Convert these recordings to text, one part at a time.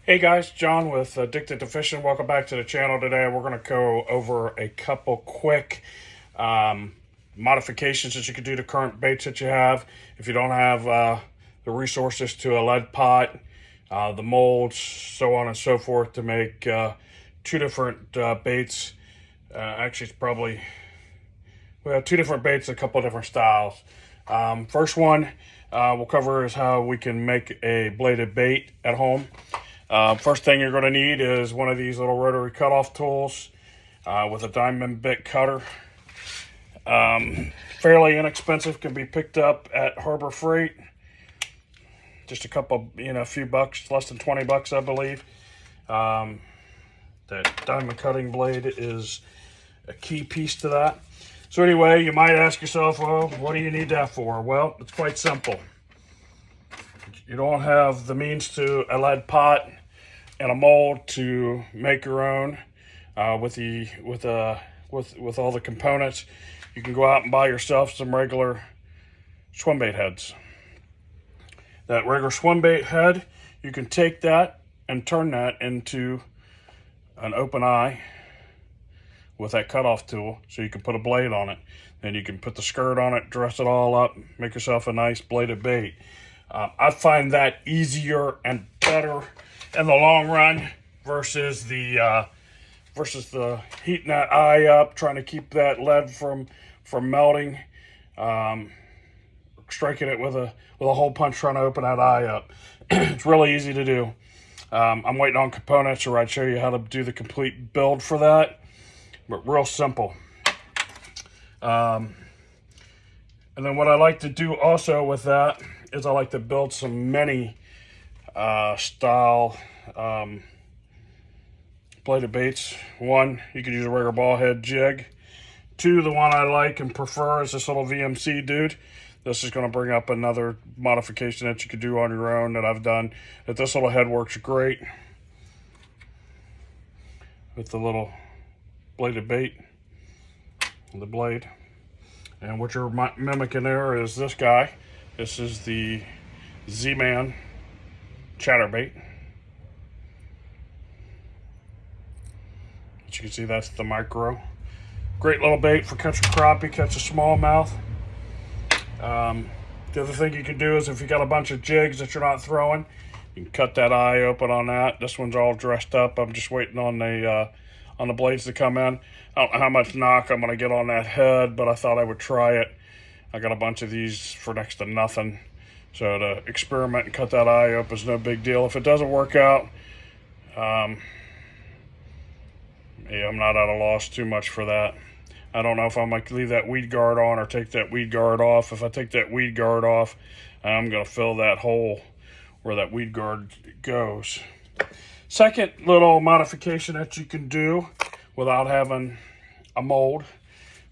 Hey guys, John with Addicted to Fishing. Welcome back to the channel. Today we're going to go over a couple quick modifications that you can do to current baits that you have. If you don't have the resources to a lead pot, the molds, so on and so forth, to make two different baits. Actually, it's probably, we have two different baits, a couple different styles. First one we'll cover is how we can make a bladed bait at home. First thing you're going to need is one of these little rotary cutoff tools with a diamond bit cutter. Fairly inexpensive, can be picked up at Harbor Freight. Just a couple, a few bucks, less than 20 bucks, I believe. That diamond cutting blade is a key piece to that. So anyway, you might ask yourself, well, what do you need that for? Well, it's quite simple. You don't have the means to a lead pot and a mold to make your own with all the components. You can go out and buy yourself some regular swim bait heads. That regular swim bait head, you can take that and turn that into an open eye with that cutoff tool, so you can put a blade on it. Then you can put the skirt on it, dress it all up, make yourself a nice bladed bait. I find that easier and better in the long run versus the heating that eye up, trying to keep that lead from melting, striking it with a hole punch, trying to open that eye up. It's really easy to do. I'm waiting on components, or I'd show you how to do the complete build for that, but real simple. And then what I like to do also with that is I like to build some mini style bladed baits. One, you could use a regular ball head jig. Two, the one I like and prefer is this little VMC dude. This is going to bring up another modification that you could do on your own that I've done. That this little head works great with the little bladed bait, the blade. And what you're mimicking there is this guy. This is the Z-Man chatterbait. As you can see, that's the micro. Great little bait for catching crappie, catch a smallmouth. The other thing you can do is if you got a bunch of jigs that you're not throwing, you can cut that eye open on that. This one's all dressed up. I'm just waiting on the blades to come in. I don't know how much knock I'm going to get on that head, but I thought I would try it. I got a bunch of these for next to nothing. So to experiment and cut that eye open is no big deal. If it doesn't work out, yeah, I'm not at a loss too much for that. I don't know if I'm going to leave that weed guard on or take that weed guard off. If I take that weed guard off, I'm going to fill that hole where that weed guard goes. Second little modification that you can do without having a mold,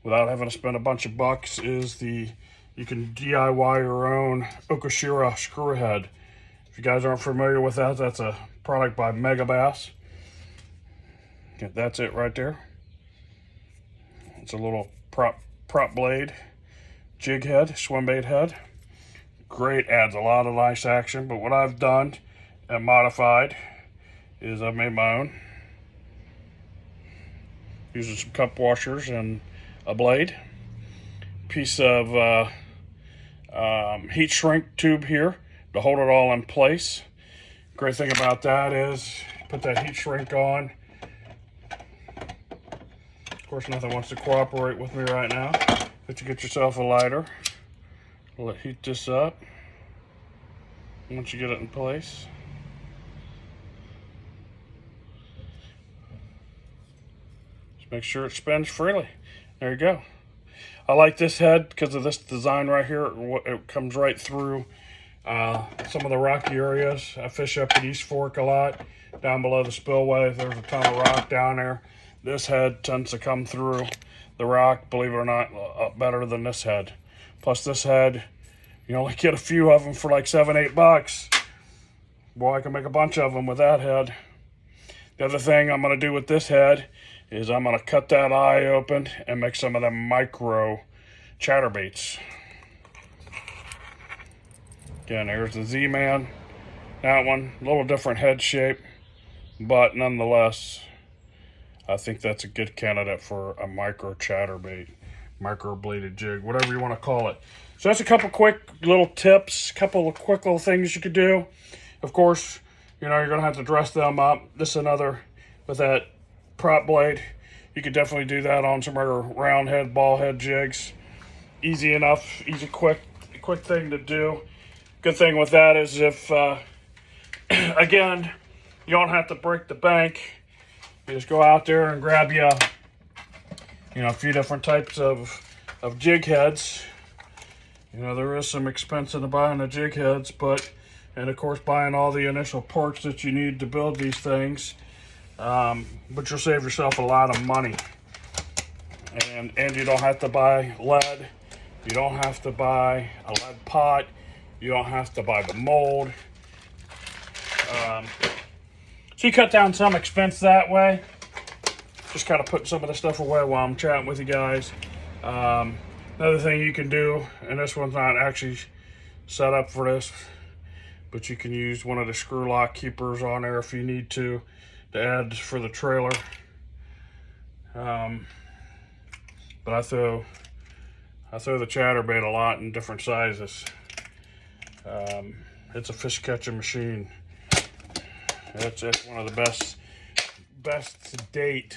without having to spend a bunch of bucks, is you can DIY your own Okashira screw head. If you guys aren't familiar with that, that's a product by Mega Bass. Okay, that's it right there. It's a little prop blade, jig head, swim bait head. Great, adds a lot of nice action. But what I've done and modified is I've made my own, using some cup washers and a blade, piece of heat shrink tube here to hold it all in place. Great thing about that is put that heat shrink on. Of course, nothing wants to cooperate with me right now, but you get yourself a lighter. Let heat this up. Once you get it in place, just make sure it spins freely. There you go. I like this head because of this design right here. It comes right through some of the rocky areas. I fish up at East Fork a lot, down below the spillway. There's a ton of rock down there. This head tends to come through the rock, believe it or not, better than this head. Plus this head, you only get a few of them for like $7, $8. Boy, I can make a bunch of them with that head. The other thing I'm going to do with this head is I'm going to cut that eye open and make some of them micro chatterbaits. Again, here's the Z-Man. That one, a little different head shape. but nonetheless, I think that's a good candidate for a micro chatterbait, micro bladed jig, whatever you want to call it. So that's a couple quick little tips, couple of quick little things you could do. Of course, you know, you're going to have to dress them up. This is another, with that prop blade, you could definitely do that on some regular round head, ball head jigs. Easy enough, easy, quick thing to do. Good thing with that is if, again, you don't have to break the bank. You just go out there and grab you, you know, a few different types of jig heads. You know, there is some expense in buying the jig heads, and of course buying all the initial parts that you need to build these things. But you'll save yourself a lot of money. And you don't have to buy lead. You don't have to buy a lead pot. You don't have to buy the mold. So you cut down some expense that way. Just kind of putting some of the stuff away while I'm chatting with you guys. Another thing you can do, and this one's not actually set up for this, but you can use one of the screw lock keepers on there if you need to add for the trailer. But I throw the chatterbait a lot in different sizes. It's a fish catching machine. It's one of the best to date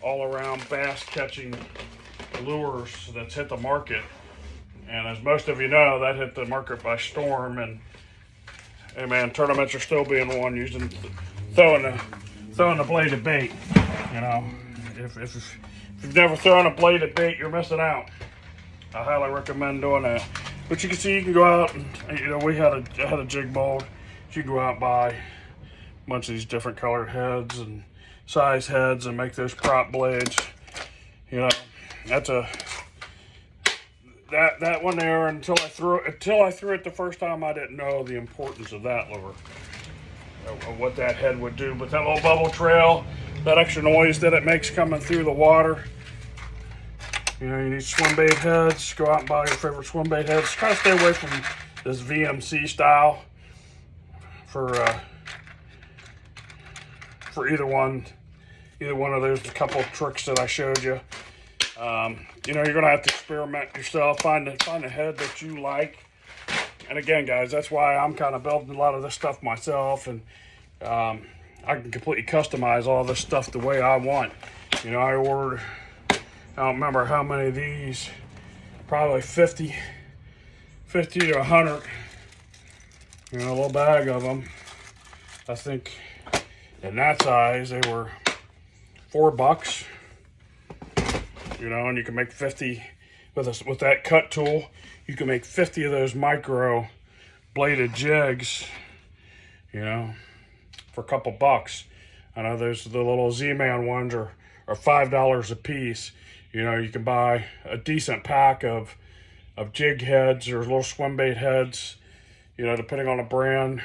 all around bass catching lures that's hit the market. And as most of you know, that hit the market by storm. And hey man, tournaments are still being won using throwing the bladed bait. You know, if you've never thrown a bladed bait, you're missing out. I highly recommend doing that. But you can see, you can go out and, you know, I had a jig mold. You can go out and buy a bunch of these different colored heads and size heads and make those prop blades. You know, that's that one there. Until I threw it the first time, I didn't know the importance of that lure, of what that head would do. But that little bubble trail, that extra noise that it makes coming through the water. You know, you need swim bait heads. Go out and buy your favorite swim bait heads. Try to stay away from this VMC style for either one of those couple of tricks that I showed you. You know, you're gonna have to experiment yourself, find a head that you like. And again, guys, that's why I'm kind of building a lot of this stuff myself, and I can completely customize all this stuff the way I want. You know, I ordered, I don't remember how many of these, probably 50 to 100. You know, a little bag of them. I think in that size they were $4. You know, and you can make 50 with that cut tool. You can make 50 of those micro bladed jigs, you know, for a couple bucks. I know there's the little Z-Man ones are $5 a piece. You know, you can buy a decent pack of jig heads or little swim bait heads, you know, depending on the brand.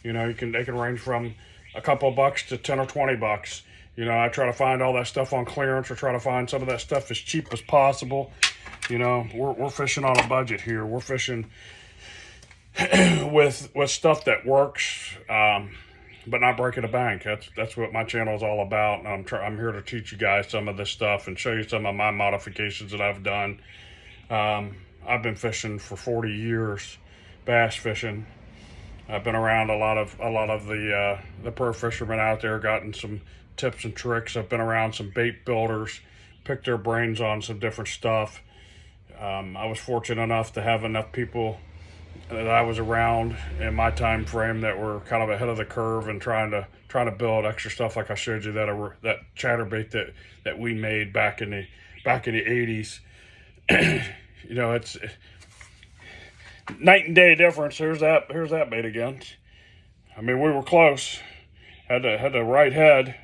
You know, they can range from a couple bucks to 10 or 20 bucks. You know, I try to find all that stuff on clearance, or try to find some of that stuff as cheap as possible. You know, we're fishing on a budget here. We're fishing with stuff that works, but not breaking the bank. That's what my channel is all about. I'm here to teach you guys some of this stuff and show you some of my modifications that I've done. I've been fishing for 40 years, bass fishing. I've been around a lot of the pro fishermen out there, gotten some tips and tricks. I've been around some bait builders, picked their brains on some different stuff. I was fortunate enough to have enough people that I was around in my time frame that were kind of ahead of the curve and trying to build extra stuff like I showed you, that chatterbait that we made back in the 80s. You know, it's night and day difference. Here's that bait again. I mean, we were close. Had the right head.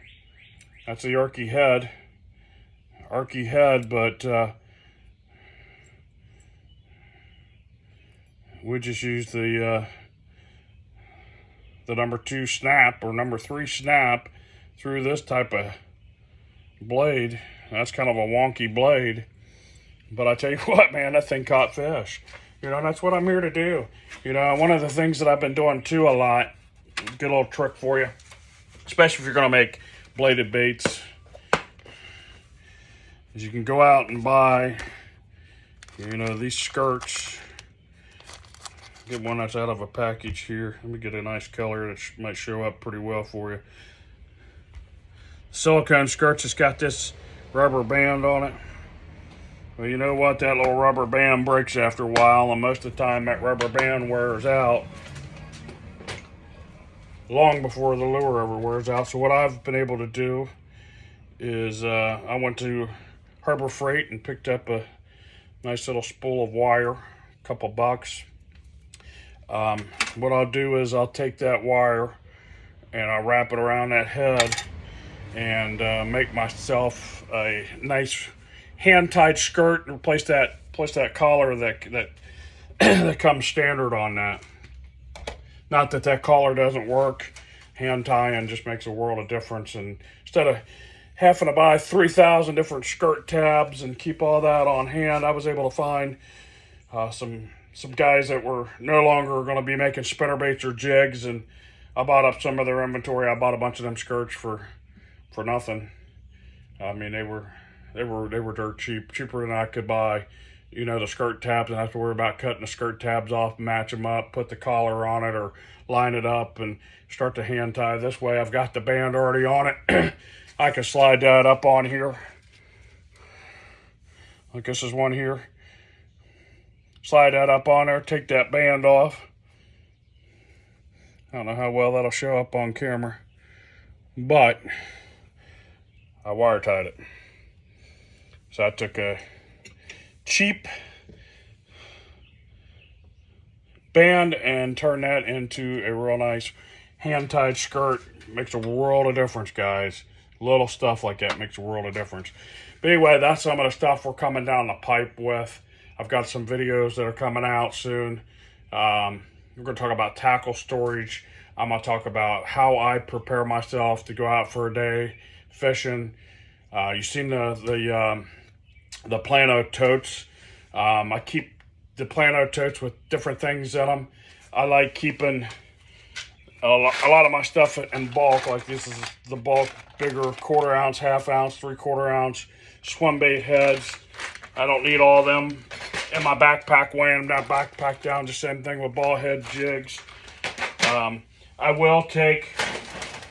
That's the Arky head, but we just used the number 2 snap or number 3 snap through this type of blade. That's kind of a wonky blade, but I tell you what, man, that thing caught fish. You know, and that's what I'm here to do. You know, one of the things that I've been doing too a lot, good little trick for you. especially if you're going to make bladed baits, is you can go out and buy, you know, these skirts. Get one that's out of a package here. Let me get a nice color that might show up pretty well for you. Silicone Skirts has got this rubber band on it. Well, you know what? That little rubber band breaks after a while, and most of the time that rubber band wears out long before the lure ever wears out. So what I've been able to do is I went to Harbor Freight and picked up a nice little spool of wire, a couple bucks. What I'll do is I'll take that wire and I'll wrap it around that head and make myself a nice hand-tied skirt and replace that collar that that comes standard on that. Not that that collar doesn't work. Hand tying just makes a world of difference. And instead of having to buy 3,000 different skirt tabs and keep all that on hand, I was able to find some guys that were no longer going to be making spinnerbaits or jigs, and I bought up some of their inventory. I bought a bunch of them skirts for nothing. I mean, they were dirt cheap, cheaper than I could buy, you know, the skirt tabs, and I have to worry about cutting the skirt tabs off, match them up, put the collar on it, or line it up and start to hand tie. This way I've got the band already on it. I can slide that up on here. Like this is one here. Slide that up on there, take that band off. I don't know how well that'll show up on camera, but I wire tied it. So I took a cheap band and turned that into a real nice hand-tied skirt. Makes a world of difference, guys. Little stuff like that makes a world of difference. But anyway, that's some of the stuff we're coming down the pipe with. I've got some videos that are coming out soon. We're going to talk about tackle storage. I'm going to talk about how I prepare myself to go out for a day fishing. You've seen the Plano totes. I keep the Plano totes with different things in them. I like keeping a lot of my stuff in bulk. Like this is the bulk, bigger 1/4 ounce, 1/2 ounce, 3/4 ounce swim bait heads. I don't need all of them in my backpack, weighing that backpack down. The same thing with ball head jigs. I will take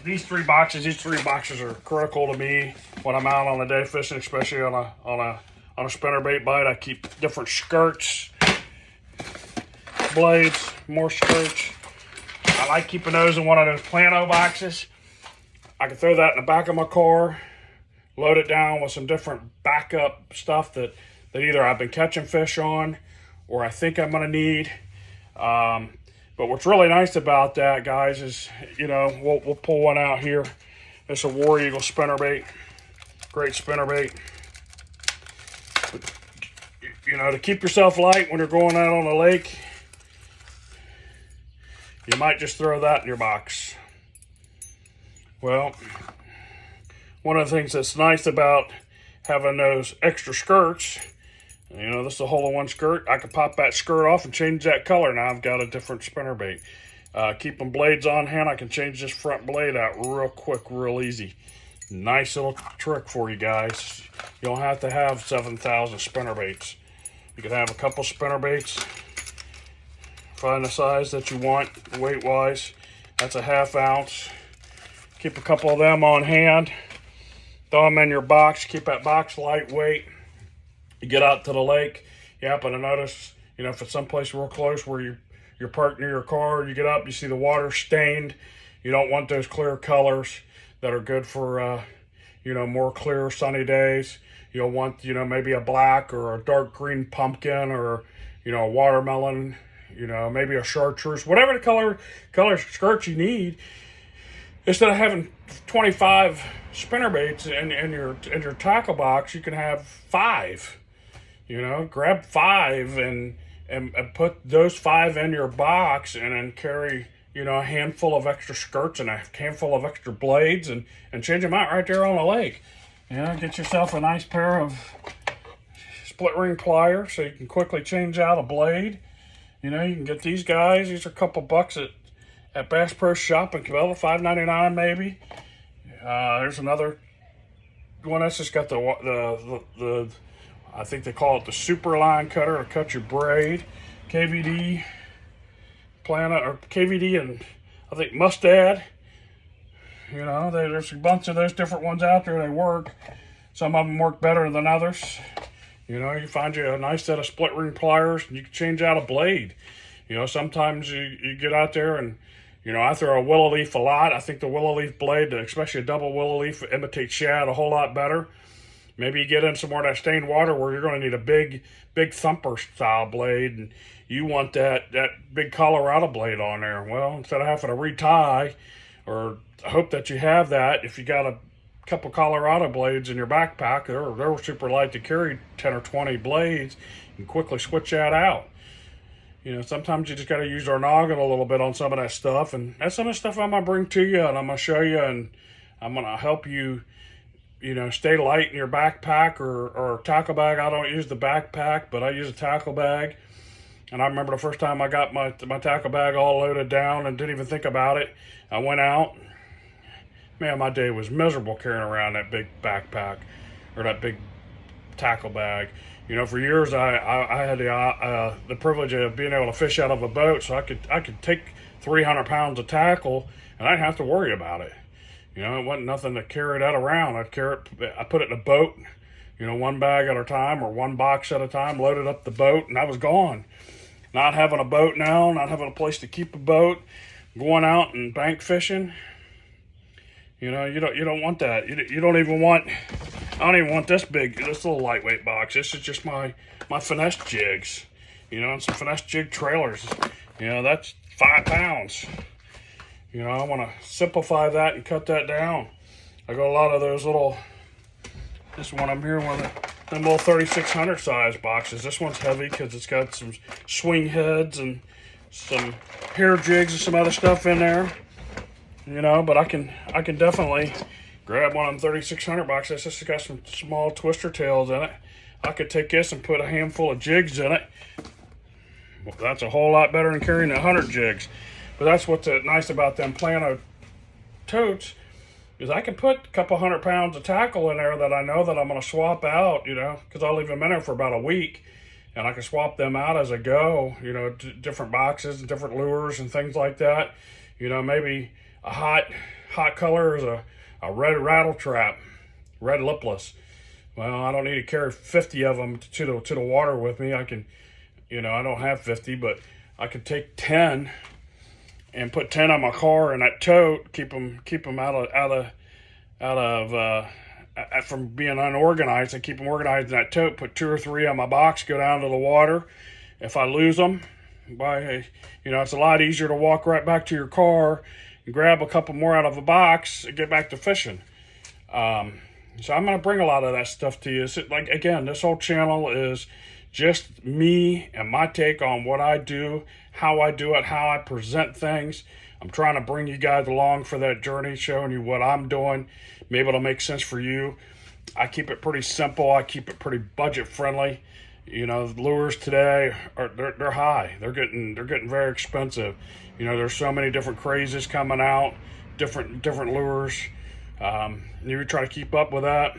these 3 boxes. These 3 boxes are critical to me when I'm out on a day fishing, especially on a spinnerbait bite. I keep different skirts, blades, more skirts. I like keeping those in one of those Plano boxes. I can throw that in the back of my car, load it down with some different backup stuff that either I've been catching fish on or I think I'm going to need. But what's really nice about that, guys, is, you know, we'll pull one out here. It's a War Eagle spinnerbait. Great spinnerbait. You know, to keep yourself light when you're going out on the lake, you might just throw that in your box. Well, one of the things that's nice about having those extra skirts, you know, this is a hole-in-one skirt. I can pop that skirt off and change that color. Now I've got a different spinnerbait. Keeping blades on hand, I can change this front blade out real quick, real easy. Nice little trick for you guys. You don't have to have 7,000 spinnerbaits. You can have a couple spinnerbaits. Find the size that you want, weight-wise. That's a 1/2 ounce. Keep a couple of them on hand. Throw them in your box. Keep that box lightweight. You get out to the lake. You happen to notice, you know, if it's someplace real close where you're parked near your car, you get up, you see the water stained. You don't want those clear colors that are good for, you know, more clear sunny days. You'll want, you know, maybe a black or a dark green pumpkin or, you know, a watermelon, you know, maybe a chartreuse, whatever the color skirt you need. Instead of having 25 spinnerbaits in your tackle box, you can have 5. You know, grab 5 and put those 5 in your box, and then carry, you know, a handful of extra skirts and a handful of extra blades, and change them out right there on the lake. You know, get yourself a nice pair of split ring pliers so you can quickly change out a blade. You know, you can get these guys. These are a couple bucks at Bass Pro Shop in Cabela, $5.99 maybe. There's another one that's just got the I think they call it the super line cutter to cut your braid. KVD Planet, or KVD, and I think Mustad. You know, there's a bunch of those different ones out there. They work. Some of them work better than others. You know, you find you a nice set of split ring pliers and you can change out a blade. You know, sometimes you get out there and, you know, I throw a willow leaf a lot. I think the willow leaf blade, especially a double willow leaf, imitates shad a whole lot better. Maybe you get in some more of that stained water where you're going to need a big thumper style blade, and you want that big Colorado blade on there. Well, instead of having to retie, or hope that you have that, if you got a couple Colorado blades in your backpack, they're super light to carry, 10 or 20 blades, you can quickly switch that out. You know, sometimes you just got to use our noggin a little bit on some of that stuff, and that's some of the stuff I'm going to bring to you, and I'm going to show you, and I'm going to help you, you know, stay light in your backpack or tackle bag. I don't use the backpack, but I use a tackle bag. And I remember the first time I got my tackle bag all loaded down and didn't even think about it. I went out. Man, my day was miserable carrying around that big backpack or that big tackle bag. You know, for years I had the privilege of being able to fish out of a boat, so I could take 300 pounds of tackle and I didn't have to worry about it. You know, it wasn't nothing to carry that around. I put it in a boat, you know, one bag at a time or one box at a time, loaded up the boat, and I was gone. Not having a boat now, not having a place to keep a boat, going out and bank fishing. You know, you don't want that. You don't even want. I don't even want this little lightweight box. This is just my finesse jigs. You know, and some finesse jig trailers. You know, that's 5 pounds. You know, I want to simplify that and cut that down. I got a lot of those little. This one I'm here with them little 3600 size boxes. This one's heavy because it's got some swing heads and some hair jigs and some other stuff in there. You know, but I can definitely grab one of them 3600 boxes. This has got some small twister tails in it. I could take this and put a handful of jigs in it. Well, that's a whole lot better than carrying 100 jigs. But that's what's nice about them Plano totes, is I can put a couple 100 pounds of tackle in there that I know that I'm going to swap out, you know, because I'll leave them in there for about a week, and I can swap them out as I go, you know, different boxes and different lures and things like that. You know, maybe a hot color is a red rattle trap, red lipless. Well, I don't need to carry 50 of them to the water with me. I can, you know, I don't have 50, but I could take 10 and put 10 on my car in that tote, keep them out of from being unorganized, and keep them organized in that tote. Put 2 or 3 on my box, go down to the water. If I lose them, you know, it's a lot easier to walk right back to your car and grab a couple more out of a box and get back to fishing. So I'm going to bring a lot of that stuff to you. So, like, again, this whole channel is just me and my take on what I do, how I do it, how I present things. I'm trying to bring you guys along for that journey, showing you what I'm doing. Maybe it'll make sense for you. I keep it pretty simple. I keep it pretty budget friendly. You know, the lures today they're high. They're getting very expensive. You know, there's so many different crazes coming out, different lures. You try to keep up with that.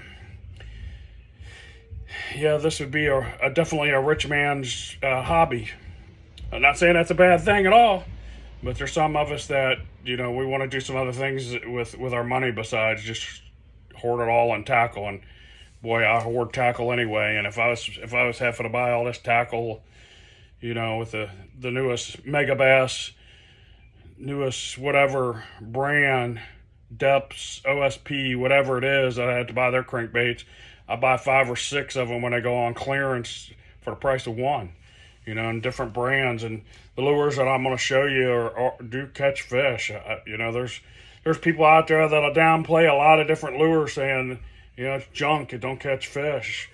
Yeah, this would be definitely a rich man's hobby. I'm not saying that's a bad thing at all, but there's some of us that, you know, we want to do some other things with our money besides just hoard it all on tackle. And boy, I hoard tackle anyway. And if I was having to buy all this tackle, you know, with the newest Mega Bass, newest whatever brand, depths, OSP, whatever it is, I had to buy their crankbaits. I buy 5 or 6 of them when they go on clearance for the price of one, you know, and different brands. And the lures that I'm going to show you do catch fish. You know, there's people out there that'll downplay a lot of different lures, saying, you know, it's junk, it don't catch fish.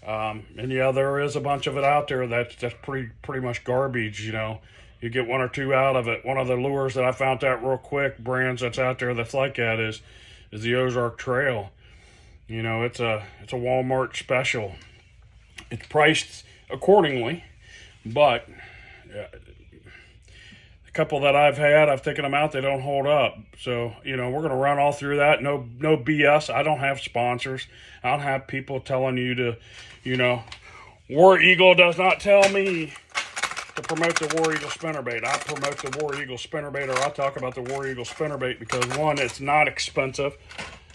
And yeah, there is a bunch of it out there that's pretty much garbage. You know, you get 1 or 2 out of it. One of the lures that I found out real quick, brands that's out there that's like that, is the Ozark Trail. You know, it's a Walmart special. It's priced accordingly, but the couple that I've had, I've taken them out, they don't hold up. So, you know, we're going to run all through that. No BS. I don't have sponsors. I don't have people telling you to, you know, War Eagle does not tell me to promote the War Eagle spinnerbait. I promote the War Eagle spinnerbait, or I talk about the War Eagle spinnerbait because, one, it's not expensive.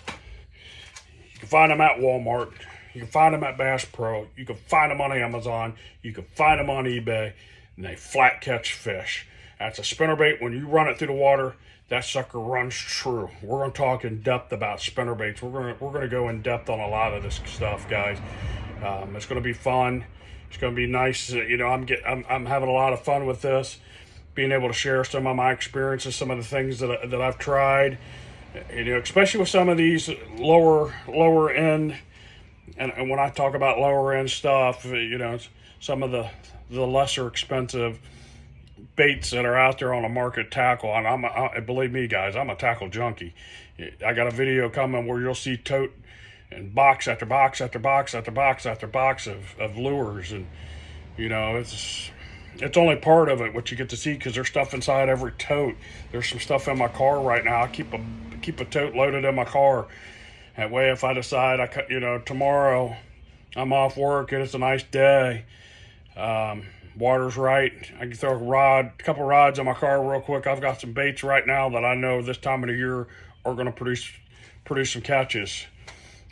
You can find them at Walmart. You can find them at Bass Pro. You can find them on Amazon. You can find them on eBay. And they flat catch fish. That's a spinnerbait. When you run it through the water, that sucker runs true. We're going to talk in depth about spinnerbaits. We're going to go in depth on a lot of this stuff, guys. It's going to be fun. It's going to be nice. You know, I'm having a lot of fun with this, being able to share some of my experiences, some of the things that I've tried. You know, especially with some of these lower end. And when I talk about lower end stuff, you know, some of the lesser expensive baits that are out there on the market tackle. And believe me, guys, I'm a tackle junkie. I got a video coming where you'll see tote and box after box after box after box after box of lures. And, you know, it's only part of it what you get to see, because there's stuff inside every tote. There's some stuff in my car right now. I keep a tote loaded in my car. That way, if I decide, you know, tomorrow I'm off work and it's a nice day, water's right, I can throw a couple rods in my car real quick. I've got some baits right now that I know this time of the year are going to produce some catches.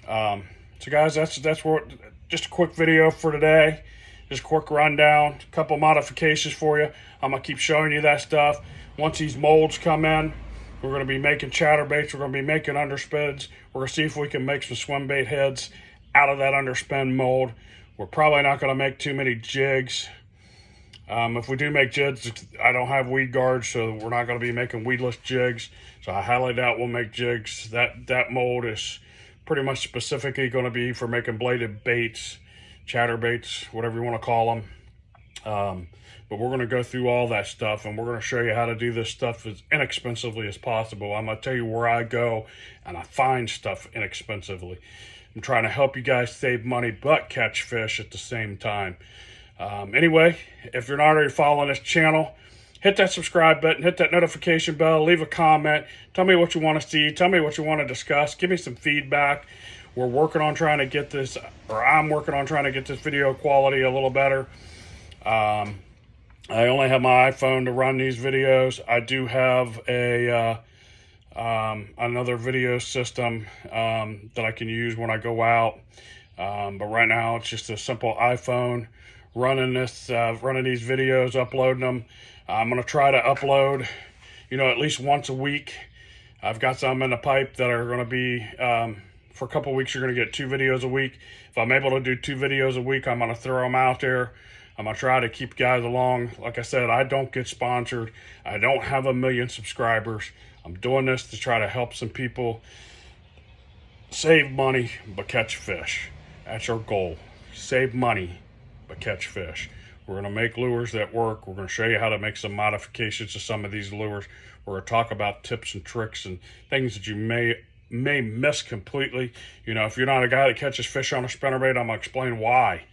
So guys, that's what, just a quick video for today. Just a quick rundown, a couple modifications for you. I'm going to keep showing you that stuff. Once these molds come in, we're going to be making chatterbaits. We're going to be making underspids. We're going to see if we can make some swim bait heads out of that underspin mold. We're probably not going to make too many jigs. If we do make jigs, I don't have weed guards, so we're not going to be making weedless jigs. So I highly doubt we'll make jigs. That mold is pretty much specifically going to be for making bladed baits, chatterbaits, whatever you want to call them. But we're going to go through all that stuff, and we're going to show you how to do this stuff as inexpensively as possible. I'm going to tell you where I go and I find stuff inexpensively. I'm trying to help you guys save money but catch fish at the same time. Anyway, if you're not already following this channel, hit that subscribe button, hit that notification bell, leave a comment, tell me what you want to see, tell me what you want to discuss, give me some feedback. We're working on trying to get this, or I'm working on trying to get this video quality a little better. I only have my iPhone to run these videos. I do have another video system that I can use when I go out. But right now it's just a simple iPhone running these videos, uploading them. I'm going to try to upload, you know, at least once a week. I've got some in the pipe that are going to be, for a couple weeks, you're going to get 2 videos a week. If I'm able to do 2 videos a week, I'm going to throw them out there. I'm going to try to keep guys along. Like I said, I don't get sponsored. I don't have 1 million subscribers. I'm doing this to try to help some people save money but catch fish. That's our goal. Save money but catch fish. We're going to make lures that work. We're going to show you how to make some modifications to some of these lures. We're going to talk about tips and tricks and things that you may miss completely. You know, if you're not a guy that catches fish on a spinnerbait, I'm going to explain why.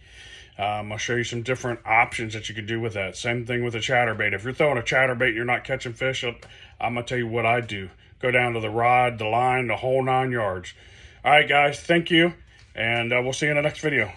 I'll show you some different options that you can do with that. Same thing with a chatterbait. If you're throwing a chatterbait and you're not catching fish, I'm going to tell you what I do. Go down to the rod, the line, the whole 9 yards. All right, guys, thank you, and we'll see you in the next video.